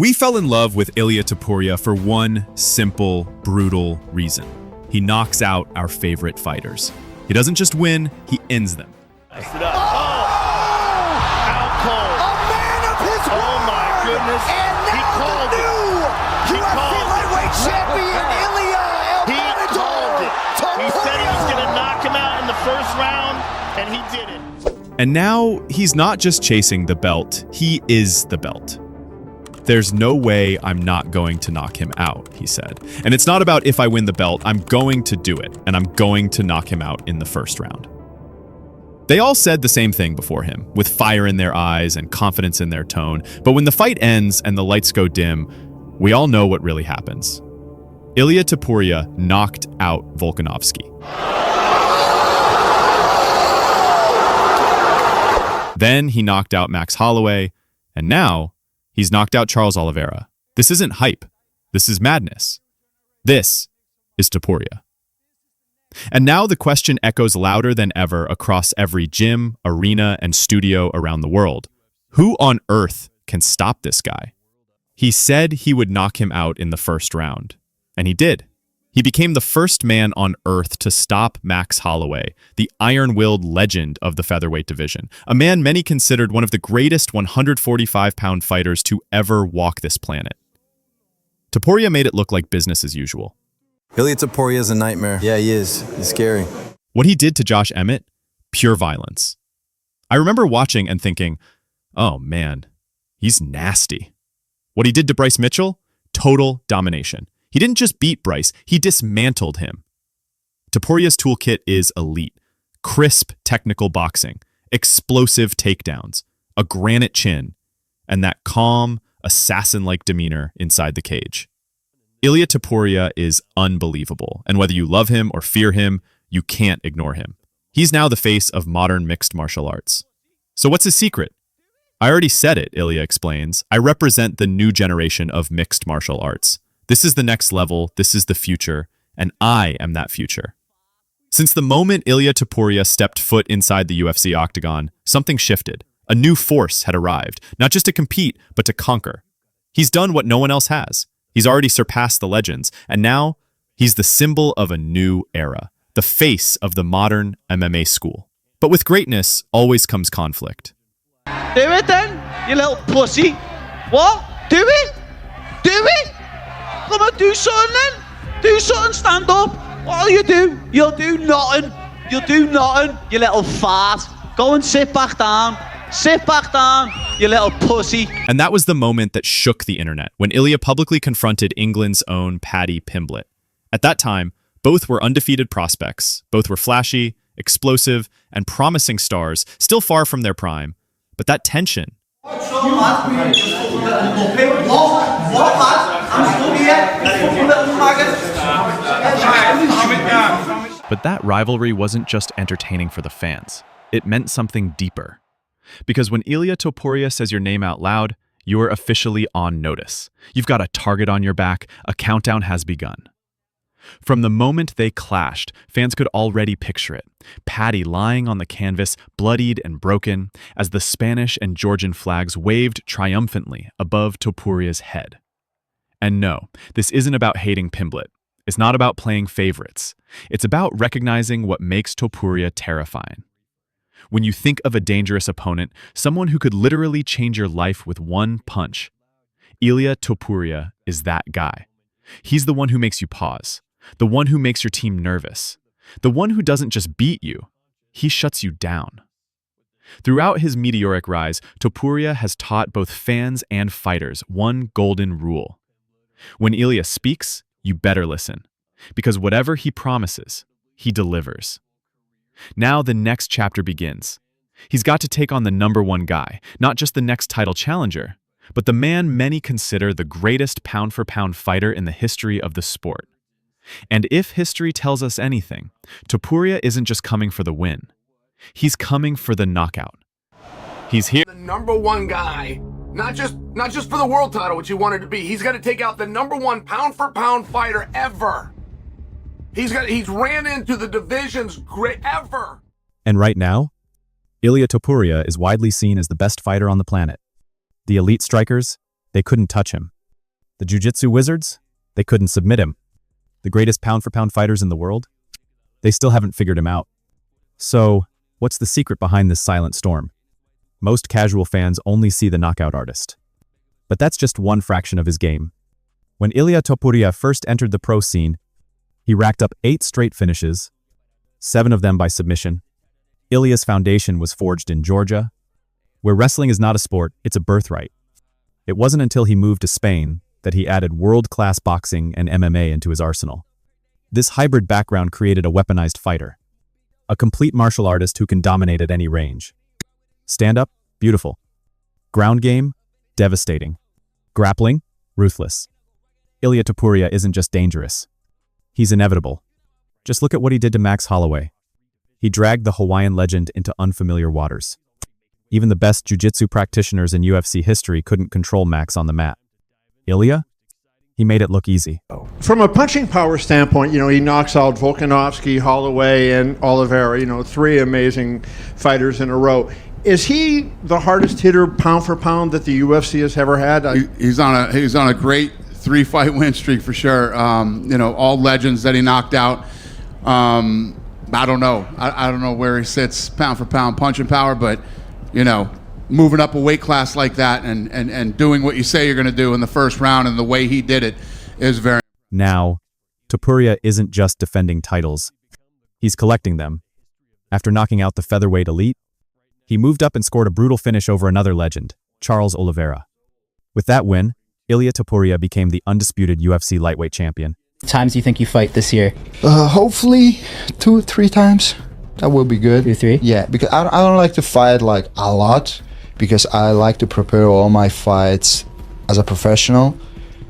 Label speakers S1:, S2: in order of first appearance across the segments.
S1: We fell in love with Ilia Topuria for one simple, brutal reason. He knocks out our favorite fighters. He doesn't just win, he ends them.
S2: Out cold.
S3: A man of his word.
S2: Oh my goodness.
S3: And now the new UFC lightweight champion, Ilia
S2: He said he was going to knock him out in the first round, and he did it.
S1: And now he's not just chasing the belt, he is the belt. There's no way I'm not going to knock him out, he said. And it's not about if I win the belt, I'm going to do it, and I'm going to knock him out in the first round. They all said the same thing before him, with fire in their eyes and confidence in their tone, but when the fight ends and the lights go dim, we all know what really happens. Ilia Topuria knocked out Volkanovski. Then he knocked out Max Holloway, and now he's knocked out Charles Oliveira. This isn't hype. This is madness. This is Topuria. And now the question echoes louder than ever across every gym, arena, and studio around the world. Who on earth can stop this guy? He said he would knock him out in the first round, and he did. He became the first man on earth to stop Max Holloway, the iron-willed legend of the featherweight division, a man many considered one of the greatest 145-pound fighters to ever walk this planet. Topuria made it look like business as usual.
S4: Ilia Topuria is a nightmare. Yeah, he is. He's scary.
S1: What he did to Josh Emmett, pure violence. I remember watching and thinking, oh man, he's nasty. What he did to Bryce Mitchell, total domination. He didn't just beat Bryce, he dismantled him. Topuria's toolkit is elite. Crisp technical boxing, explosive takedowns, a granite chin, and that calm, assassin-like demeanor inside the cage. Ilia Topuria is unbelievable, and whether you love him or fear him, you can't ignore him. He's now the face of modern mixed martial arts. So what's his secret? I already said it, Ilia explains. I represent the new generation of mixed martial arts. This is the next level, this is the future, and I am that future. Since the moment Ilia Topuria stepped foot inside the UFC octagon, something shifted. A new force had arrived, not just to compete, but to conquer. He's done what no one else has. He's already surpassed the legends, and now he's the symbol of a new era, the face of the modern MMA school. But with greatness always comes conflict.
S5: Do it then, you little pussy. What? Do it? Do it? Come on, do something then. Do something, stand up. What'll you do? You'll do nothing. You'll do nothing, you little fart. Go and sit back down. Sit back down, you little pussy.
S1: And that was the moment that shook the internet, when Ilia publicly confronted England's own Paddy Pimblett. At that time, both were undefeated prospects. Both were flashy, explosive, and promising stars, still far from their prime. But that tension... But that rivalry wasn't just entertaining for the fans. It meant something deeper. Because when Ilia Topuria says your name out loud, you are officially on notice. You've got a target on your back, a countdown has begun. From the moment they clashed, fans could already picture it. Paddy lying on the canvas, bloodied and broken, as the Spanish and Georgian flags waved triumphantly above Topuria's head. And no, this isn't about hating Pimblett. It's not about playing favorites. It's about recognizing what makes Topuria terrifying. When you think of a dangerous opponent, someone who could literally change your life with one punch, Ilia Topuria is that guy. He's the one who makes you pause, the one who makes your team nervous, the one who doesn't just beat you, he shuts you down. Throughout his meteoric rise, Topuria has taught both fans and fighters one golden rule. When Ilia speaks, you better listen, because whatever he promises, he delivers. Now the next chapter begins. He's got to take on the #1 guy, not just the next title challenger, but the man many consider the greatest pound-for-pound fighter in the history of the sport. And if history tells us anything, Topuria isn't just coming for the win. He's coming for the knockout. He's here.
S6: The #1 guy, not just for the world title, which he wanted to be. He's got to take out the #1 pound-for-pound fighter ever. He's ran into the division's great ever.
S7: And right now, Ilia Topuria is widely seen as the best fighter on the planet. The elite strikers,
S1: They couldn't touch him. The jiu-jitsu wizards? They couldn't submit him. The greatest pound-for-pound fighters in the world? They still haven't figured him out. So, what's the secret behind this silent storm? Most casual fans only see the knockout artist. But that's just one fraction of his game. When Ilia Topuria first entered the pro scene, he racked up 8 straight finishes, 7 of them by submission. Ilia's foundation was forged in Georgia, where wrestling is not a sport, it's a birthright. It wasn't until he moved to Spain that he added world-class boxing and MMA into his arsenal. This hybrid background created a weaponized fighter, a complete martial artist who can dominate at any range. Stand-up? Beautiful. Ground game? Devastating. Grappling? Ruthless. Ilia Topuria isn't just dangerous. He's inevitable. Just look at what he did to Max Holloway. He dragged the Hawaiian legend into unfamiliar waters. Even the best jiu-jitsu practitioners in UFC history couldn't control Max on the mat. Ilia? He made it look easy.
S7: From a punching power standpoint, he knocks out Volkanovski, Holloway, and Oliveira, 3 amazing fighters in a row. Is he the hardest hitter pound for pound that the UFC has ever had?
S8: He's on a great 3-fight win streak for sure. All legends that he knocked out. I don't know. I don't know where he sits pound for pound punching power, but moving up a weight class like that and doing what you say you're going to do in the first round and the way he did it is very.
S1: Now, Topuria isn't just defending titles. He's collecting them. After knocking out the featherweight elite, he moved up and scored a brutal finish over another legend, Charles Oliveira. With that win, Ilia Topuria became the undisputed UFC lightweight champion.
S9: Times do you think you fight this year?
S10: Hopefully 2-3 times. That will be good.
S9: 2-3?
S10: Yeah, because I don't like to fight like a lot, because I like to prepare all my fights as a professional,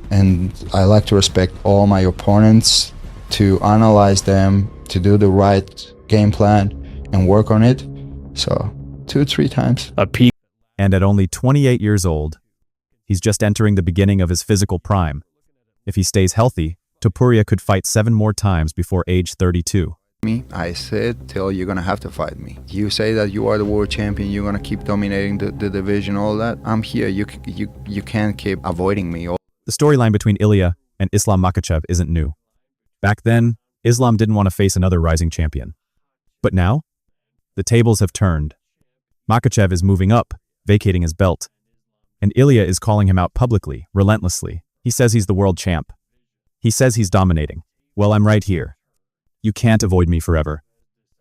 S10: and I like to respect all my opponents, to analyze them, to do the right game plan and work on it. So 2-3 times.
S1: And at only 28 years old, he's just entering the beginning of his physical prime. If he stays healthy, Topuria could fight 7 more times before age 32.
S10: I said, till you're gonna have to fight me. You say that you are the world champion, you're gonna keep dominating the division, all that. I'm here. You can't keep avoiding me.
S1: The storyline between Ilia and Islam Makhachev isn't new. Back then, Islam didn't want to face another rising champion. But now, the tables have turned. Makhachev is moving up, vacating his belt. And Ilia is calling him out publicly, relentlessly. He says he's the world champ. He says he's dominating. Well, I'm right here. You can't avoid me forever.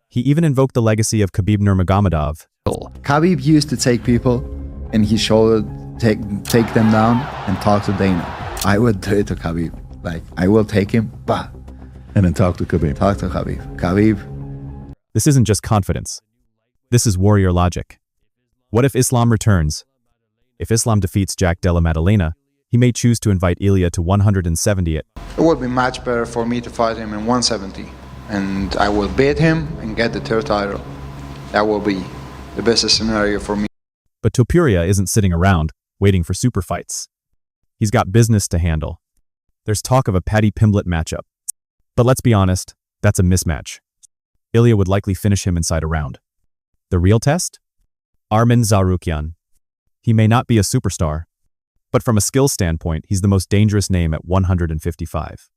S1: He even invoked the legacy of Khabib Nurmagomedov.
S10: Khabib used to take people in his shoulder, take them down and talk to Dana. I would do it to Khabib. Like, I will take him, and then talk to Khabib. Talk to Khabib. Khabib.
S1: This isn't just confidence. This is warrior logic. What if Islam returns? If Islam defeats Jack Della Maddalena, he may choose to invite Ilia to 170 it.
S10: It would be much better for me to fight him in 170. And I will beat him and get the 3rd title. That will be the best scenario for me.
S1: But Topuria isn't sitting around, waiting for super fights. He's got business to handle. There's talk of a Paddy Pimblett matchup. But let's be honest, that's a mismatch. Ilia would likely finish him inside a round. The real test? Arman Tsarukyan. He may not be a superstar, but from a skill standpoint, he's the most dangerous name at 155.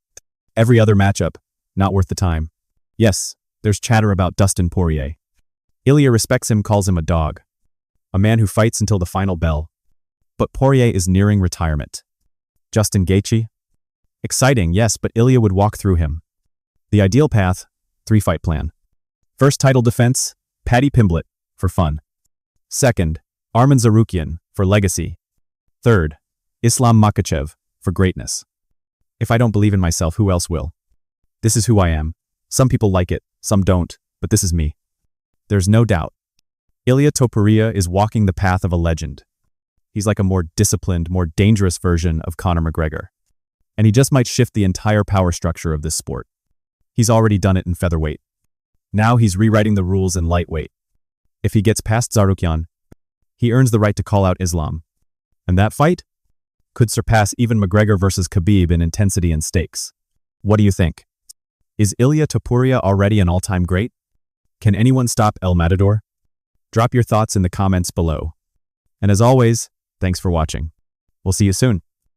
S1: Every other matchup, not worth the time. Yes, there's chatter about Dustin Poirier. Ilia respects him, calls him a dog. A man who fights until the final bell. But Poirier is nearing retirement. Justin Gaethje? Exciting, yes, but Ilia would walk through him. The ideal path, 3-fight plan. First title defense, Paddy Pimblett, for fun. Second, Arman Tsarukyan, for legacy. Third, Islam Makhachev, for greatness. If I don't believe in myself, who else will? This is who I am. Some people like it, some don't, but this is me. There's no doubt. Ilia Topuria is walking the path of a legend. He's like a more disciplined, more dangerous version of Conor McGregor. And he just might shift the entire power structure of this sport. He's already done it in featherweight. Now he's rewriting the rules in lightweight. If he gets past Tsarukyan, he earns the right to call out Islam. And that fight could surpass even McGregor versus Khabib in intensity and stakes. What do you think? Is Ilia Topuria already an all-time great? Can anyone stop El Matador? Drop your thoughts in the comments below. And as always, thanks for watching. We'll see you soon.